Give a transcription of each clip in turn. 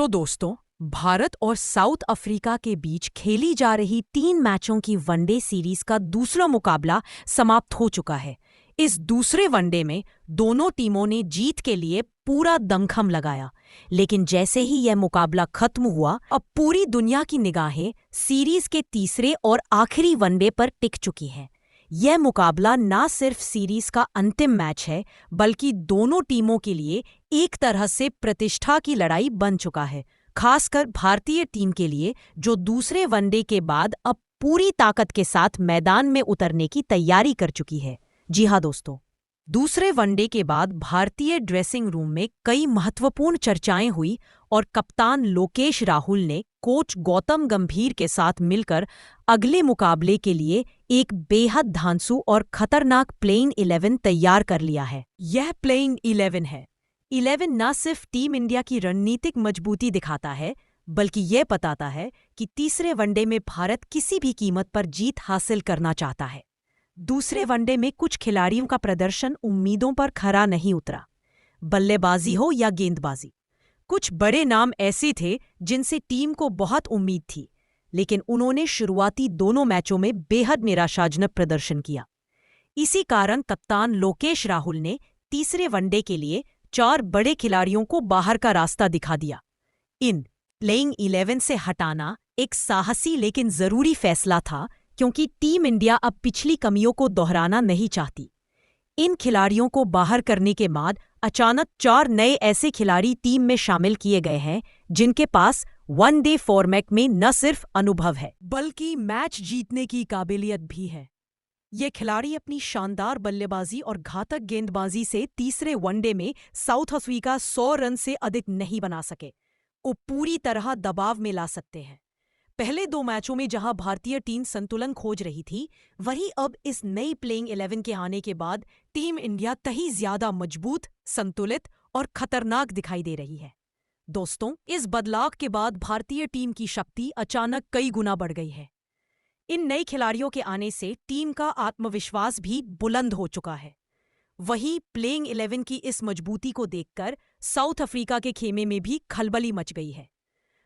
तो दोस्तों, भारत और साउथ अफ्रीका के बीच खेली जा रही 3 मैचों की वनडे सीरीज का दूसरा मुकाबला समाप्त हो चुका है। इस दूसरे वनडे में दोनों टीमों ने जीत के लिए पूरा दमखम लगाया, लेकिन जैसे ही यह मुकाबला खत्म हुआ, अब पूरी दुनिया की निगाहें सीरीज के तीसरे और आखिरी वनडे पर टिक चुकी हैं। यह मुकाबला ना सिर्फ सीरीज का अंतिम मैच है, बल्कि दोनों टीमों के लिए एक तरह से प्रतिष्ठा की लड़ाई बन चुका है, खासकर भारतीय टीम के लिए, जो दूसरे वनडे के बाद अब पूरी ताकत के साथ मैदान में उतरने की तैयारी कर चुकी है। जी हाँ दोस्तों, दूसरे वनडे के बाद भारतीय ड्रेसिंग रूम में कई महत्वपूर्ण चर्चाएं हुई और कप्तान लोकेश राहुल ने कोच गौतम गंभीर के साथ मिलकर अगले मुकाबले के लिए एक बेहद धांसू और खतरनाक प्लेइंग 11 तैयार कर लिया है। यह प्लेइंग 11 है। 11 न सिर्फ टीम इंडिया की रणनीतिक मजबूती दिखाता है, बल्कि यह बताता है कि तीसरे वनडे में भारत किसी भी कीमत पर जीत हासिल करना चाहता है। दूसरे वनडे में कुछ खिलाड़ियों का प्रदर्शन उम्मीदों पर खरा नहीं उतरा, बल्लेबाजी हो या गेंदबाजी। कुछ बड़े नाम ऐसे थे जिनसे टीम को बहुत उम्मीद थी, लेकिन उन्होंने शुरुआती दोनों मैचों में बेहद निराशाजनक प्रदर्शन किया। इसी कारण कप्तान लोकेश राहुल ने तीसरे वनडे के लिए 4 बड़े खिलाड़ियों को बाहर का रास्ता दिखा दिया। इन प्लेइंग 11 से हटाना एक साहसी लेकिन जरूरी फैसला था, क्योंकि टीम इंडिया अब पिछली कमियों को दोहराना नहीं चाहती। इन खिलाड़ियों को बाहर करने के बाद अचानक 4 नए ऐसे खिलाड़ी टीम में शामिल किए गए हैं जिनके पास वनडे फॉर्मेट में न सिर्फ अनुभव है, बल्कि मैच जीतने की काबिलियत भी है। ये खिलाड़ी अपनी शानदार बल्लेबाजी और घातक गेंदबाजी से तीसरे वनडे में साउथ अफ्रीका 100 रन से अधिक नहीं बना सके, वो पूरी तरह दबाव में ला सकते हैं। पहले 2 मैचों में जहां भारतीय टीम संतुलन खोज रही थी, वहीं अब इस नई प्लेइंग 11 के आने के बाद टीम इंडिया कहीं ज्यादा मजबूत, संतुलित और खतरनाक दिखाई दे रही है। दोस्तों, इस बदलाव के बाद भारतीय टीम की शक्ति अचानक कई गुना बढ़ गई है। इन नए खिलाड़ियों के आने से टीम का आत्मविश्वास भी बुलंद हो चुका है। वहीं प्लेइंग 11 की इस मजबूती को देखकर साउथ अफ्रीका के खेमे में भी खलबली मच गई है।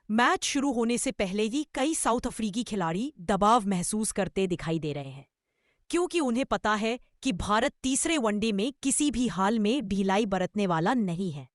मैच शुरू होने से पहले ही कई साउथ अफ्रीकी खिलाड़ी दबाव महसूस करते दिखाई दे रहे हैं, क्योंकि उन्हें पता है कि भारत तीसरे वनडे में किसी भी हाल में ढिलाई बरतने वाला नहीं है।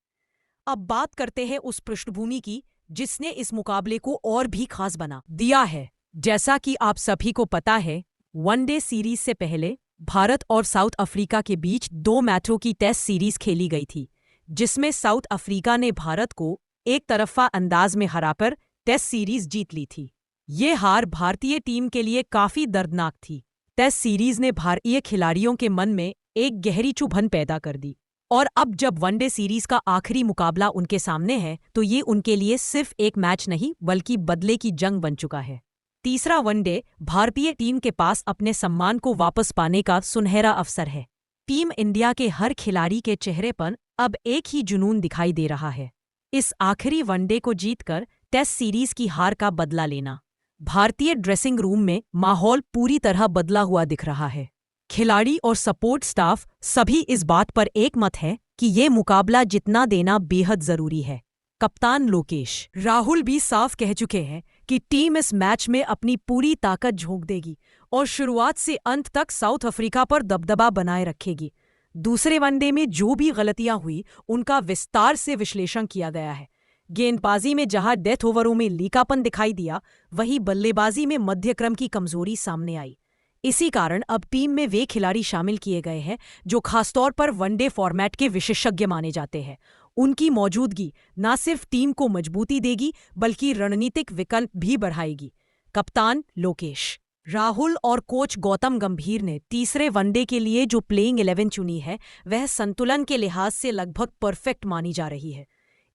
अब बात करते हैं उस पृष्ठभूमि की जिसने इस मुकाबले को और भी खास बना दिया है। जैसा कि आप सभी को पता है, वनडे सीरीज से पहले भारत और साउथ अफ्रीका के बीच 2 मैचों की टेस्ट सीरीज खेली गई थी, जिसमें साउथ अफ्रीका ने भारत को एक तरफा अंदाज में हराकर टेस्ट सीरीज जीत ली थी। ये हार भारतीय टीम के लिए काफी दर्दनाक थी। टेस्ट सीरीज ने भारतीय खिलाड़ियों के मन में एक गहरी चुभन पैदा कर दी, और अब जब वनडे सीरीज का आखिरी मुकाबला उनके सामने है, तो ये उनके लिए सिर्फ एक मैच नहीं, बल्कि बदले की जंग बन चुका है। तीसरा वनडे भारतीय टीम के पास अपने सम्मान को वापस पाने का सुनहरा अवसर है। टीम इंडिया के हर खिलाड़ी के चेहरे पर अब एक ही जुनून दिखाई दे रहा है, इस आखिरी वनडे को जीतकर टेस्ट सीरीज की हार का बदला लेना। भारतीय ड्रेसिंग रूम में माहौल पूरी तरह बदला हुआ दिख रहा है। खिलाड़ी और सपोर्ट स्टाफ सभी इस बात पर एकमत है कि ये मुकाबला जितना देना बेहद जरूरी है। कप्तान लोकेश राहुल भी साफ कह चुके हैं कि टीम इस मैच में अपनी पूरी ताकत झोंक देगी और शुरुआत से अंत तक साउथ अफ्रीका पर दबदबा बनाए रखेगी। दूसरे वनडे में जो भी गलतियां हुई, उनका विस्तार से विश्लेषण किया गया है। गेंदबाजी में जहां डेथ ओवरों में लीकापन दिखाई दिया, वहीं बल्लेबाजी में मध्यक्रम की कमजोरी सामने आई। इसी कारण अब टीम में वे खिलाड़ी शामिल किए गए हैं जो खासतौर पर वनडे फॉर्मेट के विशेषज्ञ माने जाते हैं। उनकी मौजूदगी न सिर्फ टीम को मजबूती देगी, बल्कि रणनीतिक विकल्प भी बढ़ाएगी। कप्तान लोकेश राहुल और कोच गौतम गंभीर ने तीसरे वनडे के लिए जो प्लेइंग 11 चुनी है, वह संतुलन के लिहाज से लगभग परफेक्ट मानी जा रही है।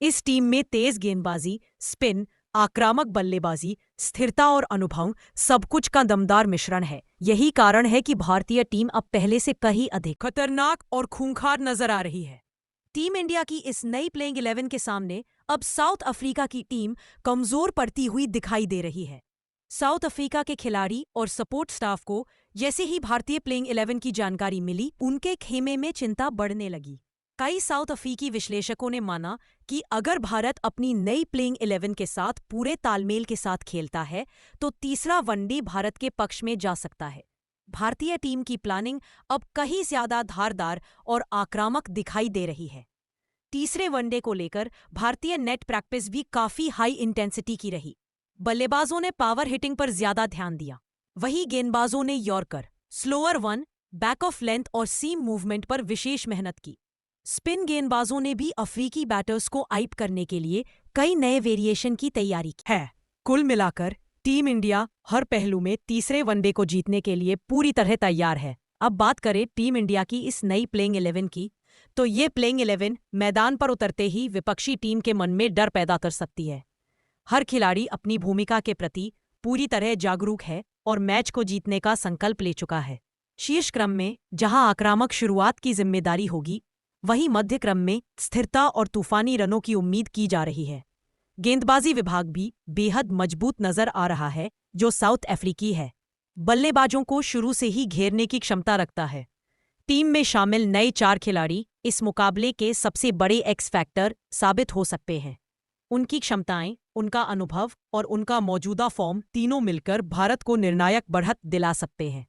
इस टीम में तेज गेंदबाजी, स्पिन, आक्रामक बल्लेबाजी, स्थिरता और अनुभव, सब कुछ का दमदार मिश्रण है। यही कारण है कि भारतीय टीम अब पहले से कहीं अधिक खतरनाक और खूंखार नजर आ रही है। टीम इंडिया की इस नई प्लेइंग 11 के सामने अब साउथ अफ्रीका की टीम कमजोर पड़ती हुई दिखाई दे रही है। साउथ अफ्रीका के खिलाड़ी और सपोर्ट स्टाफ को जैसे ही भारतीय प्लेइंग 11 की जानकारी मिली, उनके खेमे में चिंता बढ़ने लगी। कई साउथ अफ्रीकी विश्लेषकों ने माना कि अगर भारत अपनी नई प्लेइंग 11 के साथ पूरे तालमेल के साथ खेलता है तो तीसरा वनडे भारत के पक्ष में जा सकता है। भारतीय टीम की प्लानिंग अब कहीं ज्यादा धारदार और आक्रामक दिखाई दे रही है। तीसरे वनडे को लेकर भारतीय नेट प्रैक्टिस भी काफी हाई इंटेंसिटी की रही। बल्लेबाजों ने पावर हिटिंग पर ज्यादा ध्यान दिया, वहीं गेंदबाजों ने yorker, slower one, back of length और सीम मूवमेंट पर विशेष मेहनत की। स्पिन गेंदबाजों ने भी अफ्रीकी बैटर्स को आइप करने के लिए कई नए वेरिएशन की तैयारी की है। कुल मिलाकर टीम इंडिया हर पहलू में तीसरे वनडे को जीतने के लिए पूरी तरह तैयार है। अब बात करें टीम इंडिया की इस नई प्लेइंग 11 की, तो ये प्लेइंग 11 मैदान पर उतरते ही विपक्षी टीम के मन में डर पैदा कर सकती है। हर खिलाड़ी अपनी भूमिका के प्रति पूरी तरह जागरूक है और मैच को जीतने का संकल्प ले चुका है। शीर्ष क्रम में जहां आक्रामक शुरुआत की जिम्मेदारी होगी, वहीं मध्य क्रम में स्थिरता और तूफानी रनों की उम्मीद की जा रही है। गेंदबाजी विभाग भी बेहद मजबूत नजर आ रहा है, जो साउथ अफ्रीकी है। बल्लेबाजों को शुरू से ही घेरने की क्षमता रखता है। टीम में शामिल नए 4 खिलाड़ी इस मुकाबले के सबसे बड़े एक्स फैक्टर साबित हो सकते हैं। उनकी क्षमताएं, उनका अनुभव और उनका मौजूदा फॉर्म तीनों मिलकर भारत को निर्णायक बढ़त दिला सकते हैं।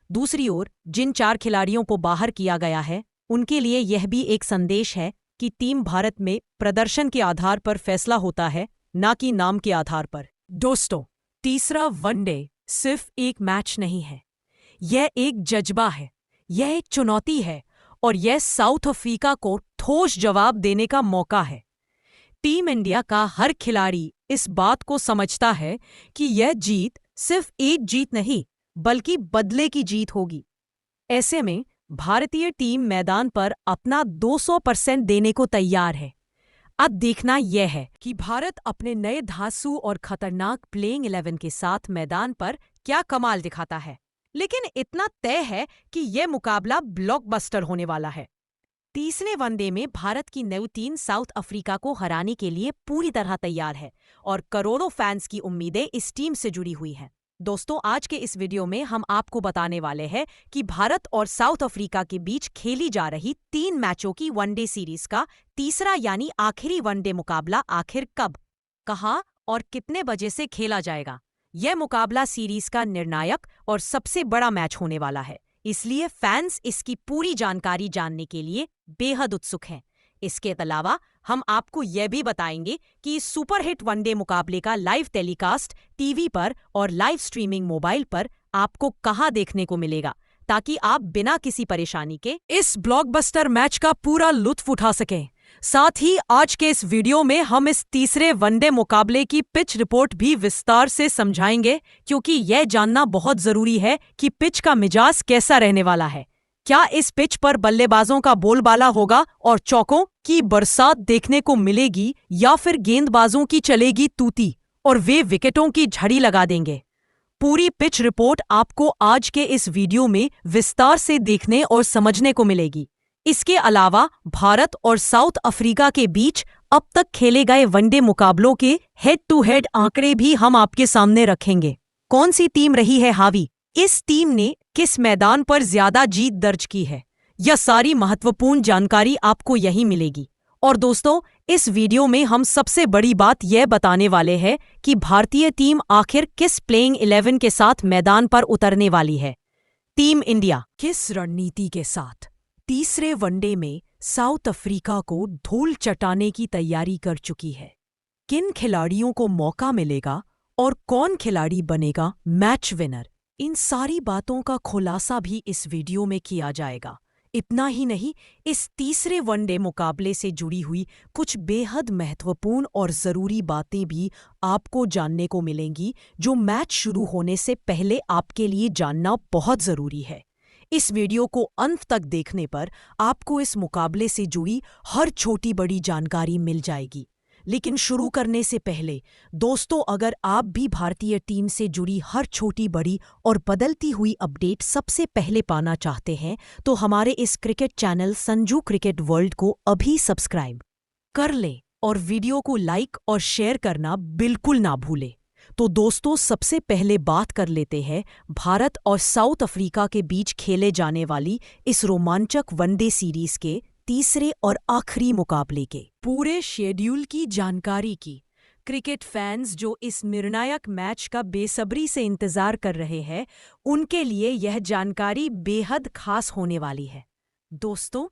दूसरी ओर जिन 4 खिलाड़ियों को बाहर किया गया है, उनके लिए यह भी एक संदेश है कि टीम भारत में प्रदर्शन के आधार पर फैसला होता है, न कि नाम के आधार पर। दोस्तों, तीसरा वनडे सिर्फ एक मैच नहीं है, यह एक जज्बा है, यह एक चुनौती है और यह साउथ अफ्रीका को ठोस जवाब देने का मौका है। टीम इंडिया का हर खिलाड़ी इस बात को समझता है कि यह जीत सिर्फ एक जीत नहीं, बल्कि बदले की जीत होगी। ऐसे में भारतीय टीम मैदान पर अपना 200% देने को तैयार है। अब देखना यह है कि भारत अपने नए धांसू और खतरनाक प्लेइंग 11 के साथ मैदान पर क्या कमाल दिखाता है। लेकिन इतना तय है कि यह मुकाबला ब्लॉकबस्टर होने वाला है। तीसरे वनडे में भारत की नई टीम साउथ अफ्रीका को हराने के लिए पूरी तरह तैयार है और करोड़ों फैंस की उम्मीदें इस टीम से जुड़ी हुई हैं। दोस्तों, आज के इस वीडियो में हम आपको बताने वाले हैं कि भारत और साउथ अफ्रीका के बीच खेली जा रही 3 मैचों की वनडे सीरीज का तीसरा यानी आखिरी वनडे मुकाबला आखिर कब, कहां और कितने बजे से खेला जाएगा। यह मुकाबला सीरीज का निर्णायक और सबसे बड़ा मैच होने वाला है, इसलिए फैंस इसकी पूरी जानकारी जानने के लिए बेहद उत्सुक हैं। इसके अलावा हम आपको यह भी बताएंगे कि इस सुपरहिट वनडे मुकाबले का लाइव टेलीकास्ट टीवी पर और लाइव स्ट्रीमिंग मोबाइल पर आपको कहां देखने को मिलेगा, ताकि आप बिना किसी परेशानी के इस ब्लॉकबस्टर मैच का पूरा लुत्फ उठा सकें। साथ ही आज के इस वीडियो में हम इस तीसरे वनडे मुकाबले की पिच रिपोर्ट भी विस्तार से समझाएंगे, क्योंकि यह जानना बहुत जरूरी है कि पिच का मिजाज कैसा रहने वाला है। क्या इस पिच पर बल्लेबाजों का बोलबाला होगा और चौकों की बरसात देखने को मिलेगी, या फिर गेंदबाजों की चलेगी तूती और वे विकेटों की झड़ी लगा देंगे। पूरी पिच रिपोर्ट आपको आज के इस वीडियो में विस्तार से देखने और समझने को मिलेगी। इसके अलावा भारत और साउथ अफ्रीका के बीच अब तक खेले गए वनडे मुकाबलों के हेड टू हेड आंकड़े भी हम आपके सामने रखेंगे। कौन सी टीम रही है हावी, इस टीम ने किस मैदान पर ज्यादा जीत दर्ज की है, यह सारी महत्वपूर्ण जानकारी आपको यहीं मिलेगी। और दोस्तों, इस वीडियो में हम सबसे बड़ी बात यह बताने वाले हैं कि भारतीय टीम आखिर किस प्लेइंग 11 के साथ मैदान पर उतरने वाली है। टीम इंडिया किस रणनीति के साथ तीसरे वनडे में साउथ अफ्रीका को धूल चटाने की तैयारी कर चुकी है। किन खिलाड़ियों को मौका मिलेगा और कौन खिलाड़ी बनेगा मैच विनर, इन सारी बातों का खुलासा भी इस वीडियो में किया जाएगा। इतना ही नहीं, इस तीसरे वनडे मुकाबले से जुड़ी हुई कुछ बेहद महत्वपूर्ण और ज़रूरी बातें भी आपको जानने को मिलेंगी, जो मैच शुरू होने से पहले आपके लिए जानना बहुत ज़रूरी है। इस वीडियो को अंत तक देखने पर आपको इस मुकाबले से जुड़ी हर छोटी बड़ी जानकारी मिल जाएगी। लेकिन शुरू करने से पहले दोस्तों, अगर आप भी भारतीय टीम से जुड़ी हर छोटी बड़ी और बदलती हुई अपडेट सबसे पहले पाना चाहते हैं, तो हमारे इस cricket channel Sanju cricket world को अभी सब्सक्राइब कर लें और वीडियो को लाइक और शेयर करना बिल्कुल ना भूलें। तो दोस्तों, सबसे पहले बात कर लेते हैं भारत और साउथ अफ्रीका के बीच खेले जाने वाली इस रोमांचक वनडे सीरीज के तीसरे और आखिरी मुकाबले के पूरे शेड्यूल की जानकारी की। क्रिकेट फैंस जो इस निर्णायक मैच का बेसब्री से इंतजार कर रहे हैं, उनके लिए यह जानकारी बेहद खास होने वाली है। दोस्तों,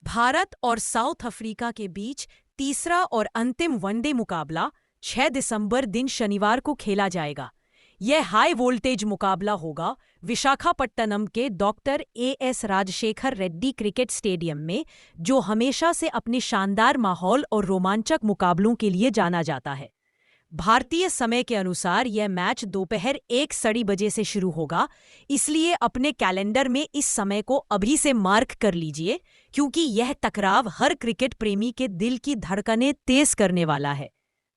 भारत और साउथ अफ्रीका के बीच तीसरा और अंतिम वनडे मुकाबला 6 दिसंबर दिन शनिवार को खेला जाएगा। यह हाई वोल्टेज मुकाबला होगा विशाखापट्टनम के doctor A S Rajasekhara Reddy cricket stadium में, जो हमेशा से अपने शानदार माहौल और रोमांचक मुकाबलों के लिए जाना जाता है। भारतीय समय के अनुसार यह मैच दोपहर 1:30 से शुरू होगा, इसलिए अपने कैलेंडर में इस समय को अभी से मार्क कर लीजिए, क्योंकि यह टकराव हर क्रिकेट प्रेमी के दिल की धड़कनें तेज करने वाला है।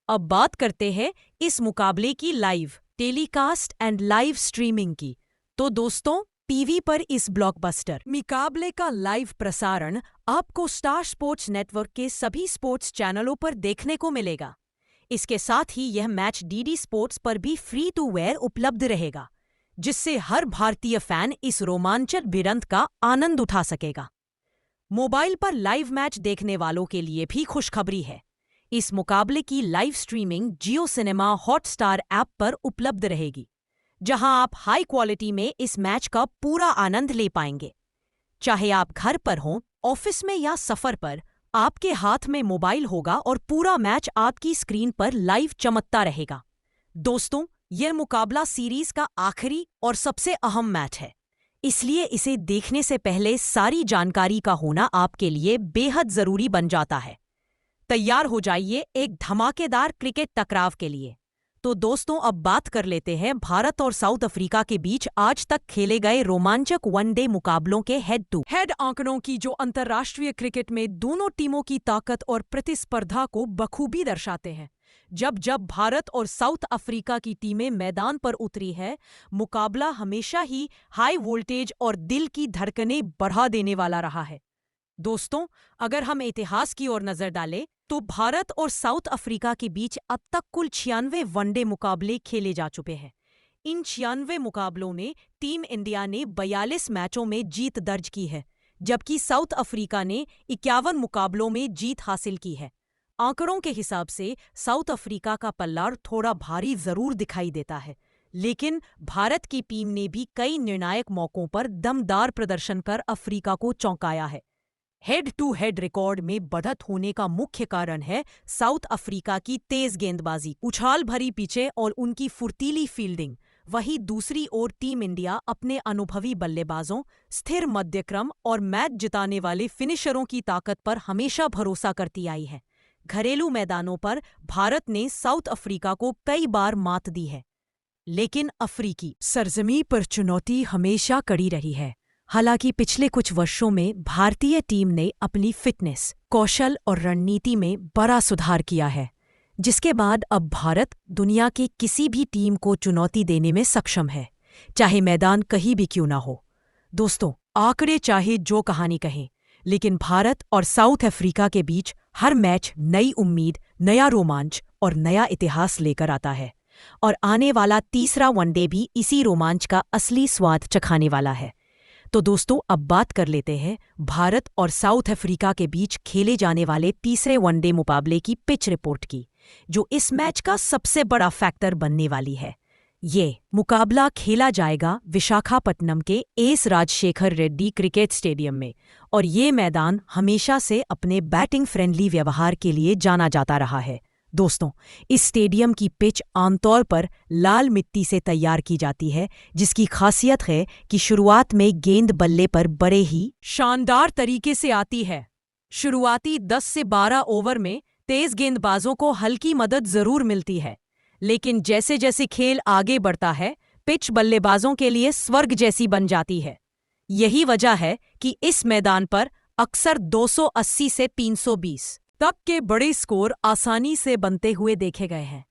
अब बात करते हैं इस मुकाबले की live telecast and live streaming की। तो दोस्तों, टीवी पर इस ब्लॉकबस्टर मुकाबले का लाइव प्रसारण आपको स्टार स्पोर्ट्स नेटवर्क के सभी स्पोर्ट्स चैनलों पर देखने को मिलेगा। इसके साथ ही यह मैच डीडी स्पोर्ट्स पर भी फ्री टू वेयर उपलब्ध रहेगा, जिससे हर भारतीय फैन इस रोमांचक भिड़ंत का आनंद उठा सकेगा। मोबाइल पर लाइव मैच देखने वालों के लिए भी खुशखबरी है। इस मुकाबले की लाइव स्ट्रीमिंग जियो सिनेमा हॉटस्टार ऐप पर उपलब्ध रहेगी, जहां आप हाई क्वालिटी में इस मैच का पूरा आनंद ले पाएंगे। चाहे आप घर पर हों, ऑफिस में या सफर पर, आपके हाथ में मोबाइल होगा और पूरा मैच आपकी स्क्रीन पर लाइव चमकता रहेगा। दोस्तों, यह मुकाबला सीरीज का आखिरी और सबसे अहम मैच है, इसलिए इसे देखने से पहले सारी जानकारी का होना आपके लिए बेहद जरूरी बन जाता है। तैयार हो जाइए एक धमाकेदार क्रिकेट टकराव के लिए। तो दोस्तों, अब बात कर लेते हैं भारत और साउथ अफ्रीका के बीच आज तक खेले गए रोमांचक वनडे मुकाबलों के हेड टू हेड आंकड़ों की, जो अंतर्राष्ट्रीय क्रिकेट में दोनों टीमों की ताकत और प्रतिस्पर्धा को बखूबी दर्शाते हैं। जब जब भारत और साउथ अफ्रीका की टीमें मैदान पर उतरी है, मुकाबला हमेशा ही हाई वोल्टेज और दिल की धड़कनें बढ़ा देने वाला रहा है। दोस्तों, अगर हम इतिहास की ओर नजर डालें, तो भारत और साउथ अफ्रीका के बीच अब तक कुल 96 वनडे मुकाबले खेले जा चुके हैं। इन 96 मुकाबलों में टीम इंडिया ने 42 मैचों में जीत दर्ज की है, जबकि साउथ अफ्रीका ने 51 मुकाबलों में जीत हासिल की है। आंकड़ों के हिसाब से साउथ अफ्रीका का पल्ला थोड़ा भारी जरूर दिखाई देता है, लेकिन भारत की टीम ने भी कई निर्णायक मौकों पर दमदार प्रदर्शन कर अफ्रीका को चौंकाया है। हेड टू हेड रिकॉर्ड में बढ़त होने का मुख्य कारण है साउथ अफ्रीका की तेज गेंदबाजी, उछाल भरी पिचें और उनकी फुर्तीली फील्डिंग। वहीं दूसरी ओर टीम इंडिया अपने अनुभवी बल्लेबाजों, स्थिर मध्यक्रम और मैच जिताने वाले फिनिशरों की ताकत पर हमेशा भरोसा करती आई है। घरेलू मैदानों पर भारत ने साउथ अफ्रीका को कई बार मात दी है, लेकिन अफ्रीकी सरजमी पर चुनौती हमेशा कड़ी रही है। हालांकि पिछले कुछ वर्षों में भारतीय टीम ने अपनी फिटनेस, कौशल और रणनीति में बड़ा सुधार किया है, जिसके बाद अब भारत दुनिया की किसी भी टीम को चुनौती देने में सक्षम है, चाहे मैदान कहीं भी क्यों ना हो। दोस्तों, आंकड़े चाहे जो कहानी कहें, लेकिन भारत और साउथ अफ्रीका के बीच हर मैच नई उम्मीद, नया रोमांच और नया इतिहास लेकर आता है, और आने वाला तीसरा वनडे भी इसी रोमांच का असली स्वाद चखाने वाला है। तो दोस्तों, अब बात कर लेते हैं भारत और साउथ अफ्रीका के बीच खेले जाने वाले तीसरे वनडे मुकाबले की पिच रिपोर्ट की, जो इस मैच का सबसे बड़ा फैक्टर बनने वाली है। ये मुकाबला खेला जाएगा विशाखापट्टनम के S Rajasekhara Reddy cricket stadium में, और ये मैदान हमेशा से अपने बैटिंग फ्रेंडली व्यवहार के लिए जाना जाता रहा है। दोस्तों, इस स्टेडियम की पिच आमतौर पर लाल मिट्टी से तैयार की जाती है, जिसकी खासियत है कि शुरुआत में गेंद बल्ले पर बड़े ही शानदार तरीके से आती है। शुरुआती 10 से 12 ओवर में तेज गेंदबाजों को हल्की मदद जरूर मिलती है, लेकिन जैसे जैसे खेल आगे बढ़ता है, पिच बल्लेबाजों के लिए स्वर्ग जैसी बन जाती है। यही वजह है कि इस मैदान पर अक्सर 280 से 320 तक के बड़े स्कोर आसानी से बनते हुए देखे गए हैं।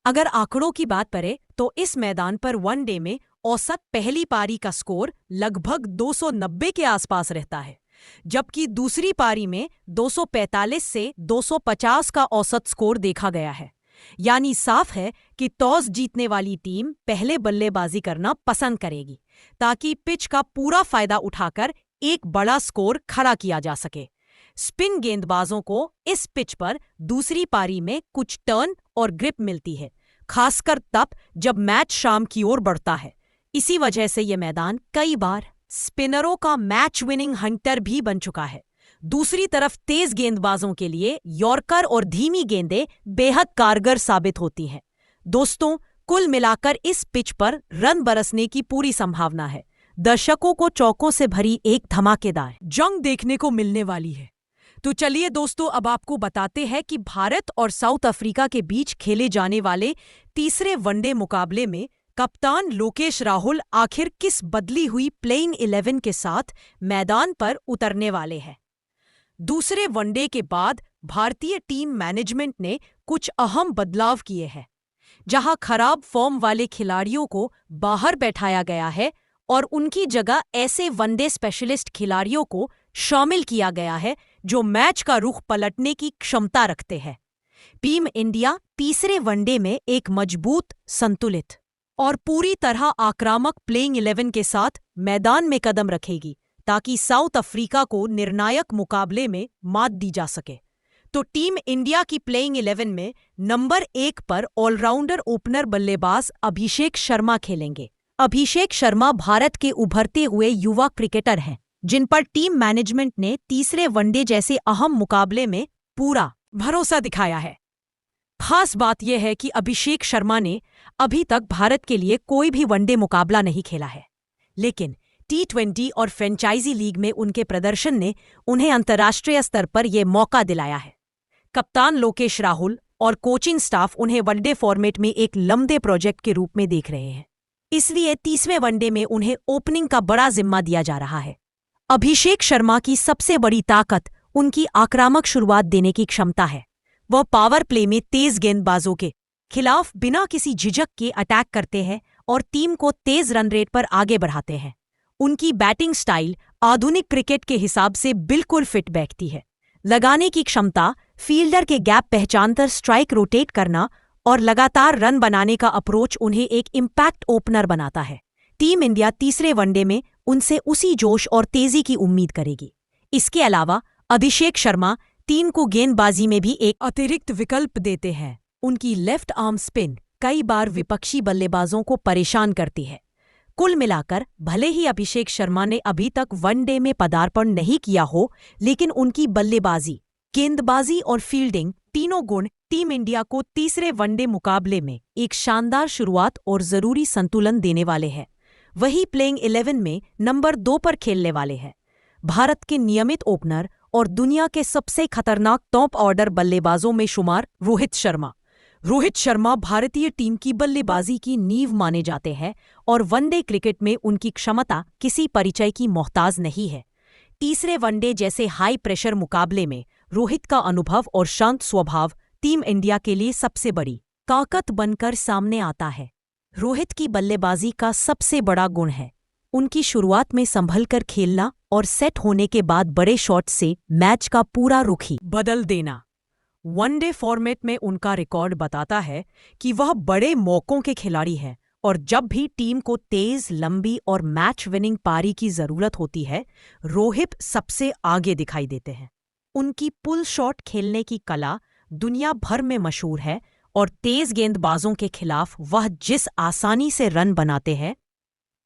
अगर आंकड़ों की बात करें, तो इस मैदान पर वनडे में औसत पहली पारी का स्कोर लगभग 290 के आसपास रहता है, जबकि दूसरी पारी में 245 से 250 का औसत स्कोर देखा गया है। यानी साफ है कि टॉस जीतने वाली टीम पहले बल्लेबाजी करना पसंद करेगी, ताकि पिच का पूरा फायदा उठाकर एक बड़ा स्कोर खड़ा किया जा सके। स्पिन गेंदबाजों को इस पिच पर दूसरी पारी में कुछ टर्न और ग्रिप मिलती है, खासकर तब जब मैच शाम की ओर बढ़ता है। इसी वजह से यह मैदान कई बार स्पिनरों का मैच विनिंग हंटर भी बन चुका है। दूसरी तरफ तेज गेंदबाजों के लिए यॉर्कर और धीमी गेंदें बेहद कारगर साबित होती हैं। दोस्तों, कुल मिलाकर इस पिच पर रन बरसने की पूरी संभावना है। दर्शकों को चौकों से भरी एक धमाकेदार जंग देखने को मिलने वाली है। तो चलिए दोस्तों, अब आपको बताते हैं कि भारत और साउथ अफ्रीका के बीच खेले जाने वाले तीसरे वनडे मुकाबले में कप्तान लोकेश राहुल आखिर किस बदली हुई प्लेइंग 11 के साथ मैदान पर उतरने वाले हैं। दूसरे वनडे के बाद भारतीय टीम मैनेजमेंट ने कुछ अहम बदलाव किए हैं, जहां खराब फॉर्म वाले खिलाड़ियों को बाहर बैठाया गया है और उनकी जगह ऐसे वनडे स्पेशलिस्ट खिलाड़ियों को शामिल किया गया है जो मैच का रुख पलटने की क्षमता रखते हैं। टीम इंडिया तीसरे वनडे में एक मजबूत, संतुलित और पूरी तरह आक्रामक प्लेइंग 11 के साथ मैदान में कदम रखेगी, ताकि साउथ अफ्रीका को निर्णायक मुकाबले में मात दी जा सके। तो टीम इंडिया की प्लेइंग 11 में नंबर 1 पर ऑलराउंडर ओपनर बल्लेबाज अभिषेक शर्मा खेलेंगे। अभिषेक शर्मा भारत के उभरते हुए युवा क्रिकेटर हैं, जिन पर टीम मैनेजमेंट ने तीसरे वनडे जैसे अहम मुकाबले में पूरा भरोसा दिखाया है। खास बात यह है कि अभिषेक शर्मा ने अभी तक भारत के लिए कोई भी वनडे मुकाबला नहीं खेला है, लेकिन T20 और फ्रेंचाइजी लीग में उनके प्रदर्शन ने उन्हें अंतर्राष्ट्रीय स्तर पर यह मौका दिलाया है। कप्तान लोकेश राहुल और कोचिंग स्टाफ उन्हें वनडे फॉर्मेट में एक लंबे प्रोजेक्ट के रूप में देख रहे हैं, इसलिए तीसवें वनडे में उन्हें ओपनिंग का बड़ा जिम्मा दिया जा रहा है। अभिषेक शर्मा की सबसे बड़ी ताकत उनकी आक्रामक शुरुआत देने की क्षमता है। वह पावर प्ले में तेज गेंदबाजों के खिलाफ बिना किसी झिझक के अटैक करते हैं और टीम को तेज रन रेट पर आगे बढ़ाते हैं। उनकी बैटिंग स्टाइल आधुनिक क्रिकेट के हिसाब से बिल्कुल फिट बैठती है। लगाने की क्षमता, फील्डर के गैप पहचानकर स्ट्राइक रोटेट करना और लगातार रन बनाने का अप्रोच उन्हें एक इम्पैक्ट ओपनर बनाता है। टीम इंडिया तीसरे वनडे में उनसे उसी जोश और तेजी की उम्मीद करेगी। इसके अलावा अभिषेक शर्मा टीम को गेंदबाजी में भी एक अतिरिक्त विकल्प देते हैं। उनकी लेफ्ट आर्म स्पिन कई बार विपक्षी बल्लेबाजों को परेशान करती है। कुल मिलाकर भले ही अभिषेक शर्मा ने अभी तक वनडे में पदार्पण नहीं किया हो, लेकिन उनकी बल्लेबाजी, गेंदबाजी और फील्डिंग तीनों गुण टीम इंडिया को तीसरे वनडे मुकाबले में एक शानदार शुरुआत और जरूरी संतुलन देने वाले हैं। वही प्लेइंग 11 में नंबर 2 पर खेलने वाले हैं भारत के नियमित ओपनर और दुनिया के सबसे खतरनाक टॉप ऑर्डर बल्लेबाजों में शुमार रोहित शर्मा। रोहित शर्मा भारतीय टीम की बल्लेबाजी की नींव माने जाते हैं और वनडे क्रिकेट में उनकी क्षमता किसी परिचय की मोहताज नहीं है। तीसरे वनडे जैसे हाई प्रेशर मुकाबले में रोहित का अनुभव और शांत स्वभाव टीम इंडिया के लिए सबसे बड़ी ताकत बनकर सामने आता है। रोहित की बल्लेबाजी का सबसे बड़ा गुण है उनकी शुरुआत में संभलकर खेलना और सेट होने के बाद बड़े शॉट से मैच का पूरा रुख ही बदल देना। वनडे फॉर्मेट में उनका रिकॉर्ड बताता है कि वह बड़े मौकों के खिलाड़ी हैं और जब भी टीम को तेज, लंबी और मैच विनिंग पारी की जरूरत होती है, रोहित सबसे आगे दिखाई देते हैं। उनकी पुल शॉट खेलने की कला दुनिया भर में मशहूर है और तेज गेंदबाजों के खिलाफ वह जिस आसानी से रन बनाते हैं,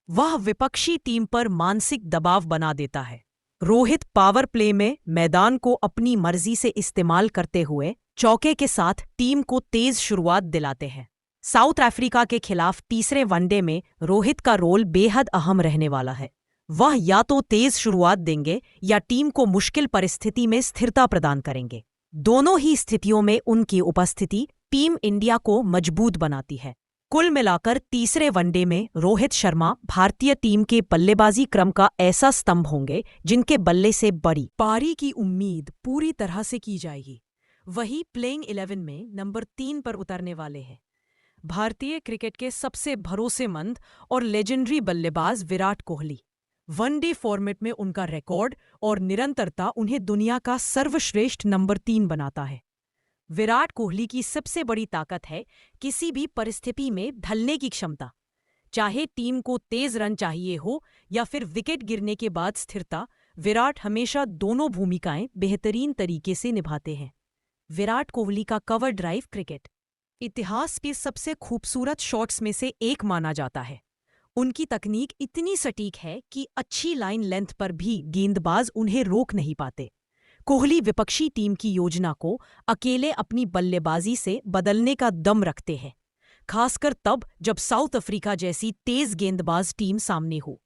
वह विपक्षी टीम पर मानसिक दबाव बना देता है। रोहित पावर प्ले में मैदान को अपनी मर्जी से इस्तेमाल करते हुए चौके के साथ टीम को तेज शुरुआत दिलाते हैं। साउथ अफ्रीका के खिलाफ तीसरे वनडे में रोहित का रोल बेहद अहम रहने वाला है। वह या तो तेज शुरुआत देंगे या टीम को मुश्किल परिस्थिति में स्थिरता प्रदान करेंगे। दोनों ही स्थितियों में उनकी उपस्थिति टीम इंडिया को मजबूत बनाती है। कुल मिलाकर तीसरे वनडे में रोहित शर्मा भारतीय टीम के बल्लेबाजी क्रम का ऐसा स्तंभ होंगे जिनके बल्ले से बड़ी पारी की उम्मीद पूरी तरह से की जाएगी। वही प्लेइंग 11 में नंबर 3 पर उतरने वाले हैं भारतीय क्रिकेट के सबसे भरोसेमंद और लेजेंडरी बल्लेबाज विराट कोहली। वनडे फॉर्मेट में उनका रिकॉर्ड और निरंतरता उन्हें दुनिया का सर्वश्रेष्ठ नंबर 3 बनाता है। विराट कोहली की सबसे बड़ी ताकत है किसी भी परिस्थिति में ढलने की क्षमता। चाहे टीम को तेज रन चाहिए हो या फिर विकेट गिरने के बाद स्थिरता, विराट हमेशा दोनों भूमिकाएं बेहतरीन तरीके से निभाते हैं। विराट कोहली का कवर ड्राइव क्रिकेट इतिहास के सबसे खूबसूरत शॉट्स में से एक माना जाता है। उनकी तकनीक इतनी सटीक है कि अच्छी लाइन लेंथ पर भी गेंदबाज उन्हें रोक नहीं पाते। कोहली विपक्षी टीम की योजना को अकेले अपनी बल्लेबाजी से बदलने का दम रखते हैं, खासकर तब जब साउथ अफ्रीका जैसी तेज गेंदबाज टीम सामने हो।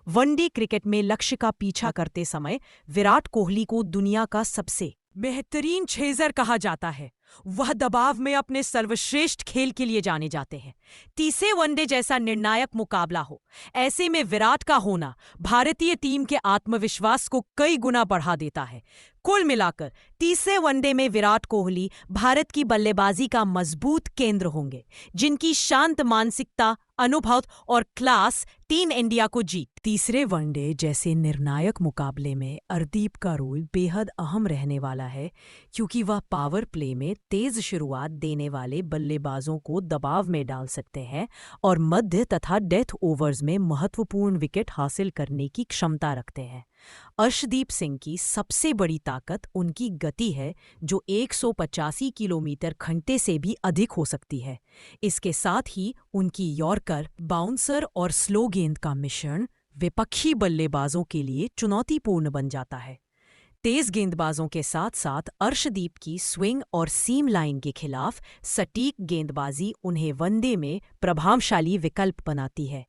वनडे क्रिकेट में लक्ष्य का पीछा करते समय विराट कोहली को दुनिया का सबसे बेहतरीन चेज़र कहा जाता है। वह दबाव में अपने सर्वश्रेष्ठ खेल के लिए जाने जाते हैं। तीसरे वनडे जैसा निर्णायक मुकाबला हो, ऐसे में विराट का होना भारतीय टीम के आत्मविश्वास को कई गुना बढ़ा देता है। कुल मिलाकर तीसरे वनडे में विराट कोहली भारत की बल्लेबाजी का मजबूत केंद्र होंगे, जिनकी शांत मानसिकता, अनुभव और क्लास टीम इंडिया को जीत। तीसरे वनडे जैसे निर्णायक मुकाबले में अर्शदीप का रोल बेहद अहम रहने वाला है, क्योंकि वह पावर प्ले में तेज शुरुआत देने वाले बल्लेबाजों को दबाव में डाल सकते हैं और मध्य तथा डेथ ओवर्स में महत्वपूर्ण विकेट हासिल करने की क्षमता रखते हैं। अर्शदीप सिंह की सबसे बड़ी ताकत उनकी गति है, जो 185 किलोमीटर घंटे से भी अधिक हो सकती है। इसके साथ ही उनकी यॉर्कर, बाउंसर और स्लो गेंद का मिश्रण विपक्षी बल्लेबाजों के लिए चुनौतीपूर्ण बन जाता है। तेज गेंदबाजों के साथ साथ अर्शदीप की स्विंग और सीम लाइन के खिलाफ सटीक गेंदबाजी उन्हें वनडे में प्रभावशाली विकल्प बनाती है।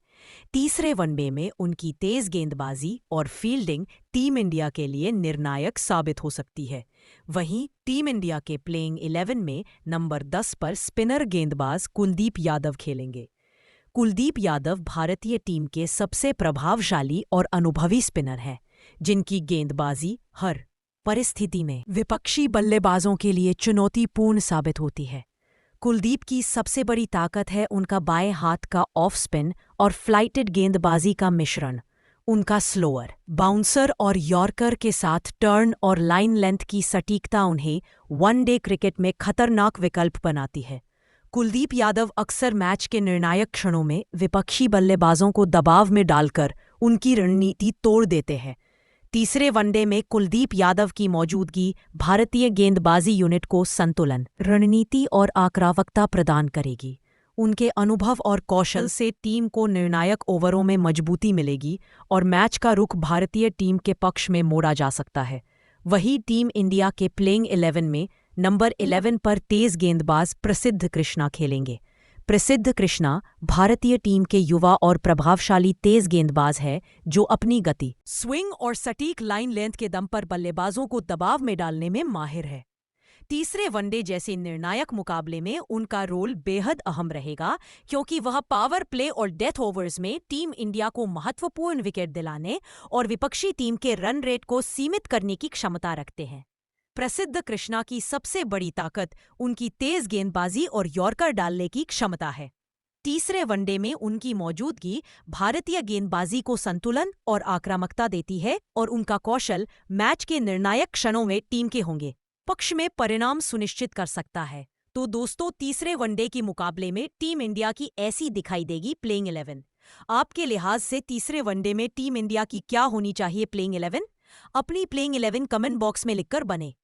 तीसरे वनडे में उनकी तेज गेंदबाजी और फील्डिंग टीम इंडिया के लिए निर्णायक साबित हो सकती है। वहीं टीम इंडिया के प्लेइंग 11 में नंबर 10 पर स्पिनर गेंदबाज कुलदीप यादव खेलेंगे। कुलदीप यादव भारतीय टीम के सबसे प्रभावशाली और अनुभवी स्पिनर हैं, जिनकी गेंदबाजी हर परिस्थिति में विपक्षी बल्लेबाजों के लिए चुनौतीपूर्ण साबित होती है। कुलदीप की सबसे बड़ी ताकत है उनका बाएं हाथ का ऑफ स्पिन और फ्लाइटेड गेंदबाजी का मिश्रण। उनका स्लोअर, बाउंसर और यॉर्कर के साथ टर्न और लाइन लेंथ की सटीकता उन्हें वनडे क्रिकेट में खतरनाक विकल्प बनाती है। कुलदीप यादव अक्सर मैच के निर्णायक क्षणों में विपक्षी बल्लेबाजों को दबाव में डालकर उनकी रणनीति तोड़ देते हैं। तीसरे वनडे में कुलदीप यादव की मौजूदगी भारतीय गेंदबाजी यूनिट को संतुलन, रणनीति और आक्रामकता प्रदान करेगी। उनके अनुभव और कौशल से टीम को निर्णायक ओवरों में मजबूती मिलेगी और मैच का रुख भारतीय टीम के पक्ष में मोड़ा जा सकता है। वहीं टीम इंडिया के प्लेइंग 11 में नंबर 11 पर तेज गेंदबाज प्रसिद्ध कृष्णा खेलेंगे। प्रसिद्ध कृष्णा भारतीय टीम के युवा और प्रभावशाली तेज गेंदबाज है, जो अपनी गति, स्विंग और सटीक लाइन लेंथ के दम पर बल्लेबाजों को दबाव में डालने में माहिर है। तीसरे वनडे जैसे निर्णायक मुकाबले में उनका रोल बेहद अहम रहेगा, क्योंकि वह पावर प्ले और डेथ ओवर्स में टीम इंडिया को महत्वपूर्ण विकेट दिलाने और विपक्षी टीम के रन रेट को सीमित करने की क्षमता रखते हैं। प्रसिद्ध कृष्णा की सबसे बड़ी ताकत उनकी तेज गेंदबाजी और यॉर्कर डालने की क्षमता है। तीसरे वनडे में उनकी मौजूदगी भारतीय गेंदबाजी को संतुलन और आक्रामकता देती है और उनका कौशल मैच के निर्णायक क्षणों में टीम के होंगे पक्ष में परिणाम सुनिश्चित कर सकता है। तो दोस्तों, तीसरे वनडे के मुकाबले में टीम इंडिया की ऐसी दिखाई देगी प्लेइंग 11। आपके लिहाज से तीसरे वनडे में टीम इंडिया की क्या होनी चाहिए प्लेइंग 11? अपनी प्लेइंग 11 कमेंट बॉक्स में लिखकर बने।